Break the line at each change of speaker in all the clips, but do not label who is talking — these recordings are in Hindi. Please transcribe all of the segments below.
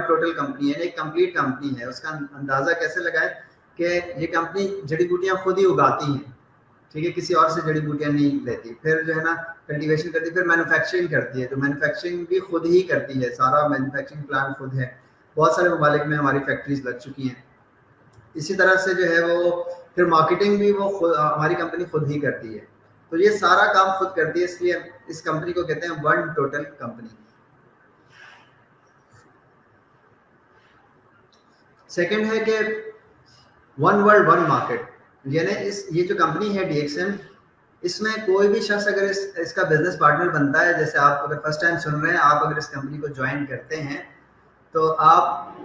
टोटल कंपनी है, एक कंप्लीट कंपनी है। उसका अंदाजा कैसे लगाएं कि ये कंपनी जड़ी बूटियां खुद ही उगाती हैं, ठीक है, किसी और से जड़ी बूटियां नहीं लेती, फिर जो है ना कल्टीवेशन करती, फिर मैन्युफैक्चरिंग करती है, तो मैन्युफैक्चरिंग भी खुद ही करती है, सारा मैन्युफैक्चरिंग प्लांट खुद है। बहुत सारे ममालिक में हमारी फैक्ट्रीज लग चुकी हैं। इसी तरह से जो है वो फिर मार्केटिंग भी वो हमारी कंपनी खुद ही करती है। तो ये सारा काम खुद करती है, इसलिए इस कंपनी को कहते हैं वन टोटल कंपनी। सेकंड है कि वन वर्ल्ड वन मार्केट, यानी ये जो कंपनी है DXN, इसमें कोई भी शख्स अगर इसका बिजनेस पार्टनर बनता है, जैसे आप अगर फर्स्ट टाइम सुन रहे हैं, आप अगर इस कंपनी को ज्वाइन करते हैं तो आप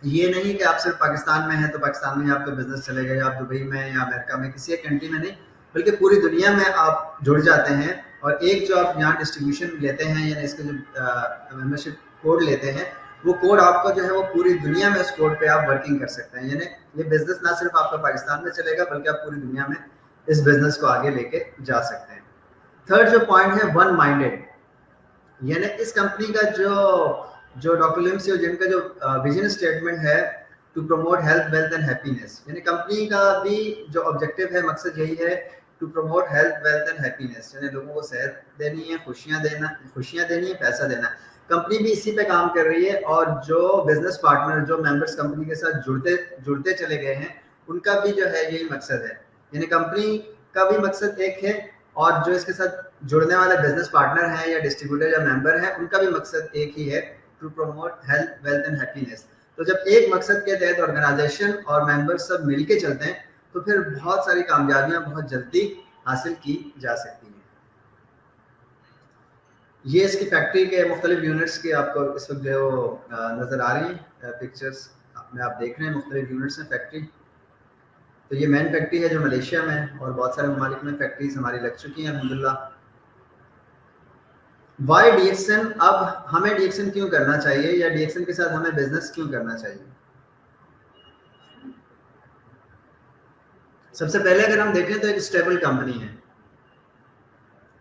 ये नहीं कि आप सिर्फ पाकिस्तान में हैं तो पाकिस्तान में आपका बिजनेस चलेगा, या आप दुबई में या अमेरिका में किसी एक कंट्री में नहीं, बल्कि पूरी दुनिया में आप जुड़ जाते हैं। और एक जो आप यहाँ डिस्ट्रीब्यूशन लेते हैं, यानी इसके जो मेंबरशिप कोड लेते हैं, वो कोड आपको जो है वो पूरी दुनिया में उस कोड पे आप वर्किंग कर सकते हैं। यानी ये बिजनेस ना सिर्फ आपका पाकिस्तान में चलेगा, बल्कि आप पूरी दुनिया में इस बिजनेस को आगे लेके जा सकते हैं। थर्ड जो पॉइंट है वन माइंडेड, यानी इस कंपनी का जो डॉक्टर लिम सियोजिन का जो विजन स्टेटमेंट है, to promote health wealth and happiness, यानी कंपनी का भी जो ऑब्जेक्टिव है, मकसद यही है, to promote health wealth and happiness, यानी लोगों को सेहत देनी है, खुशियां देनी है, पैसा देना है। कंपनी भी इसी पे काम कर रही है, और जो बिजनेस पार्टनर, जो मेंबर्स कंपनी के साथ जुड़ते चले गए हैं, उनका भी जो है यही मकसद है। यानी कंपनी का भी मकसद एक है, और जो इसके साथ जुड़ने वाले बिजनेस पार्टनर हैं या डिस्ट्रीब्यूटर या मेंबर हैं, उनका भी मकसद एक ही है, to promote health wealth and happiness. तो जब एक मकसद के तहत ऑर्गेनाइजेशन और मेंबर सब मिलके चलते हैं, तो फिर बहुत सारी कामयाबियां बहुत जल्दी हासिल की जा सकती हैं। ये इसकी फैक्ट्री के मुख्तलिफ यूनिट्स के आपको इस वक्त जो नज़र आ रही हैं पिक्चर्स में आप देख रहे हैं, मुख्तलिफ यूनिट्स हैं फैक्ट्री। तो ये मेन फैक्ट्री है जो मलेशिया में है, और बहुत सारे ममालिक में फैक्ट्रीज हमारी लग चुकी हैं अल्हम्दुलिल्लाह। वाई DXN, अब हमें DXN क्यों करना चाहिए, या DXN के साथ हमें बिजनेस क्यों करना चाहिए? सबसे पहले अगर हम देखें तो एक स्टेबल कंपनी है,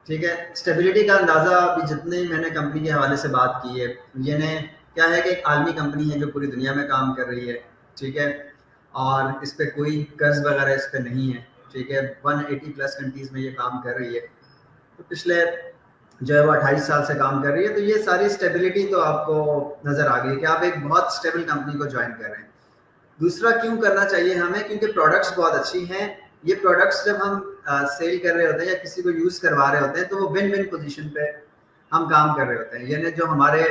ठीक है। स्टेबिलिटी का अंदाजा अभी जितने मैंने कंपनी के हवाले से बात की है, यानी क्या है कि एक आलमी कंपनी है जो पूरी दुनिया में काम कर रही है, ठीक है, और इस पे कोई कर्ज वगैरह इस पे नहीं है, ठीक है। 180 प्लस कंट्रीज में ये काम कर रही है, तो पिछले जो है वो 28 साल से काम कर रही है। तो ये सारी स्टेबिलिटी तो आपको नजर आ गई कि आप एक बहुत स्टेबल कंपनी को ज्वाइन कर रहे हैं। दूसरा क्यों करना चाहिए हमें, क्योंकि प्रोडक्ट्स बहुत अच्छी हैं। ये प्रोडक्ट्स जब हम सेल कर रहे होते हैं या किसी को यूज करवा रहे होते हैं, तो वो विन विन पोजीशन पे हम काम कर रहे होते हैं। यानी जो हमारे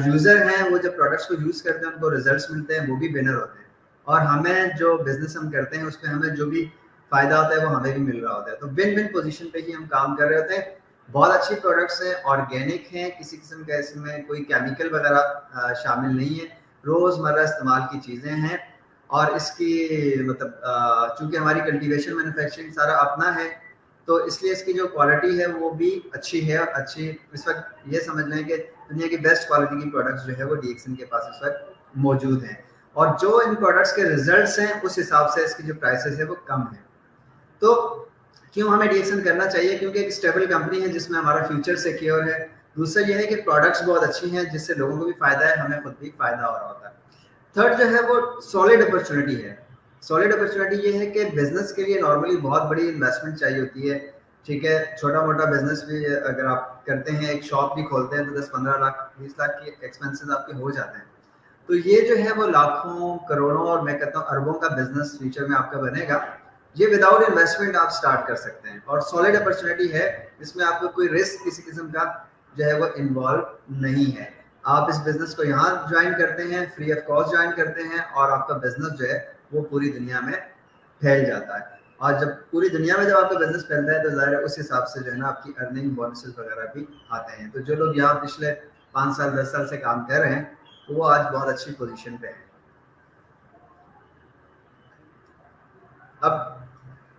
यूजर हैं, वो जब प्रोडक्ट्स को यूज करते हैं, उनको रिजल्ट्स मिलते हैं, वो भी विनर होते हैं, और हमें जो बिजनेस हम करते हैं उसमें हमें जो भी फायदा होता है वो हमें भी मिल रहा होता है। तो विन विन पोजीशन पे ही हम काम कर रहे होते हैं। बहुत अच्छी प्रोडक्ट्स हैं, ऑर्गेनिक हैं, किसी किस्म का इसमें कोई केमिकल वगैरह शामिल नहीं है, रोजमर्रा इस्तेमाल की चीजें हैं। और इसकी मतलब चूंकि हमारी कल्टीवेशन मैन्युफैक्चरिंग सारा अपना है, तो इसलिए इसकी जो क्वालिटी है वो भी अच्छी है। अच्छी इस वक्त ये समझ लें कि दुनिया की बेस्ट क्वालिटी की प्रोडक्ट्स जो है वो DXN के पास इस वक्त मौजूद हैं, और जो इन प्रोडक्ट्स के रिजल्ट्स हैं उस हिसाब से इसकी जो प्राइसेस है वो कम है। तो क्यों हमें DXN करना चाहिए? क्योंकि एक स्टेबल कंपनी है जिसमें हमारा फ्यूचर सिक्योर है। दूसरा यह है कि प्रोडक्ट्स बहुत अच्छी हैं, जिससे लोगों को भी फायदा है, हमें खुद भी फायदा हो रहा होता है। थर्ड जो है वो सॉलिड अपॉर्चुनिटी है। सॉलिड अपॉर्चुनिटी ये है कि बिजनेस के लिए नॉर्मली बहुत बड़ी इन्वेस्टमेंट चाहिए होती है, ठीक है। छोटा मोटा बिजनेस भी अगर आप करते हैं, एक शॉप भी खोलते हैं, तो 10-15 लाख 20 लाख की एक्सपेंसेस आपके हो जाते हैं। तो ये जो है वो लाखों करोड़ों और मैं कहता हूँ अरबों का बिजनेस फ्यूचर में आपका बनेगा। ये विदाउट इन्वेस्टमेंट आप स्टार्ट कर सकते हैं, और सॉलिड अपॉर्चुनिटी है जिसमें आपको कोई रिस्क किसी किस्म का जो है वो इन्वॉल्व नहीं है। आप इस बिजनेस को यहाँ ज्वाइन करते हैं, फ्री ऑफ कॉस्ट ज्वाइन करते हैं, और आपका बिजनेस जो है वो पूरी दुनिया में फैल जाता है। और जब पूरी दुनिया में जब आपका बिजनेस फैलता है, तो जाहिर है उस हिसाब से जो है ना आपकी अर्निंग बोनसेस वगैरह भी आते हैं। तो जो लोग यहाँ पिछले 5 साल 10 साल से काम कर रहे हैं, तो वो आज बहुत अच्छी पोजीशन पे हैं। अब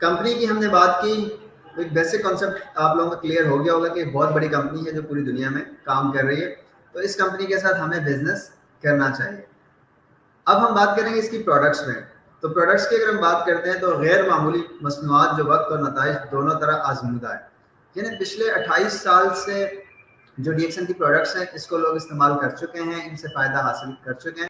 कंपनी की हमने बात की, एक बेसिक कॉन्सेप्ट आप लोगों को क्लियर हो गया होगा कि बहुत बड़ी कंपनी है जो पूरी दुनिया में काम कर रही है, तो इस कंपनी के साथ हमें बिजनेस करना चाहिए। अब हम बात करेंगे इसकी प्रोडक्ट्स में। तो प्रोडक्ट्स की अगर हम बात करते हैं, तो गैर मामूली मसनूआत जो वक्त और नताइज दोनों तरह आजमूदा है। यानी पिछले 28 साल से जो डीएक्सन की प्रोडक्ट्स हैं इसको लोग इस्तेमाल कर चुके हैं, इनसे फ़ायदा हासिल कर चुके हैं।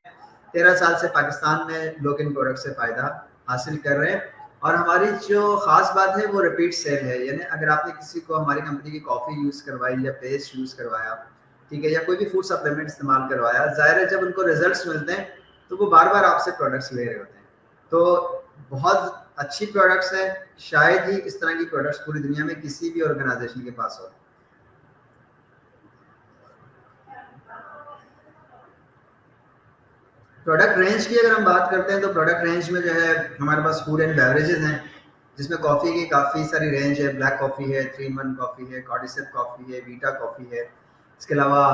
13 साल से पाकिस्तान में लोग इन प्रोडक्ट से फ़ायदा हासिल कर रहे हैं। और हमारी जो ख़ास बात है वो रिपीट सेल है, यानी अगर आपने किसी को हमारी कंपनी की कॉफ़ी यूज़ करवाई या पेस्ट यूज़ करवाया, ठीक है, या कोई भी फूड सप्लीमेंट इस्तेमाल करवाया, ज़ाहिर है जब उनको रिजल्ट्स मिलते हैं तो वो बार बार आपसे प्रोडक्ट्स ले रहे होते हैं। तो बहुत अच्छी प्रोडक्ट्स हैं, शायद ही इस तरह की प्रोडक्ट्स पूरी दुनिया में किसी भी ऑर्गेनाइजेशन के पास हो। प्रोडक्ट रेंज की अगर हम बात करते हैं तो प्रोडक्ट रेंज में जो है हमारे पास फूड एंड बेवरेजेस हैं, जिसमें कॉफ़ी की काफ़ी सारी रेंज है। ब्लैक कॉफ़ी है, 3-in-1 कॉफ़ी है, कॉर्डिसेप कॉफ़ी है, वीटा कॉफ़ी है, इसके अलावा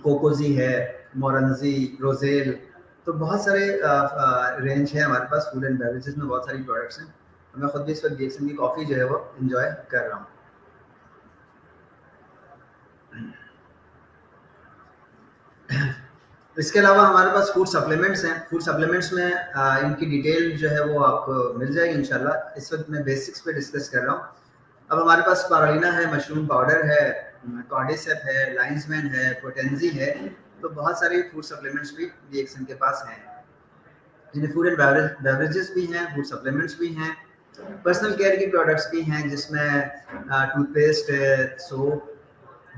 कोकोजी है, मोरंजी, रोजेल। तो बहुत सारे रेंज है हमारे पास फूड एंड बेवरेजेस में, बहुत सारी प्रोडक्ट्स हैं। मैं खुद भी इस वक्त डीएक्सन की कॉफ़ी जो है वो इंजॉय कर रहा हूँ। इसके अलावा हमारे पास फूड सप्लीमेंट्स हैं। फूड सप्लीमेंट्स में इनकी डिटेल जो है वो आपको मिल जाएगी इंशाल्लाह। इस वक्त मैं बेसिक्स पे डिस्कस कर रहा हूँ। अब हमारे पास स्पारुलिना है, मशरूम पाउडर है, कॉर्डिसेप है, लाइंसमैन है, पोटेंजी है। तो बहुत सारी फूड सप्लीमेंट्स भी डीएक्सन के पास हैं, जिन्हें फूड एंड बेवरेजेस भी हैं, फूड सप्लीमेंट्स भी हैं, पर्सनल केयर की प्रोडक्ट्स भी हैं, जिसमें टूथपेस्ट है, सोप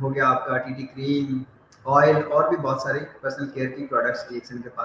हो गया आपका, टीटी क्रीम, ऑयल और भी बहुत सारी पर्सनल केयर की प्रोडक्ट्स डीएक्सन के पास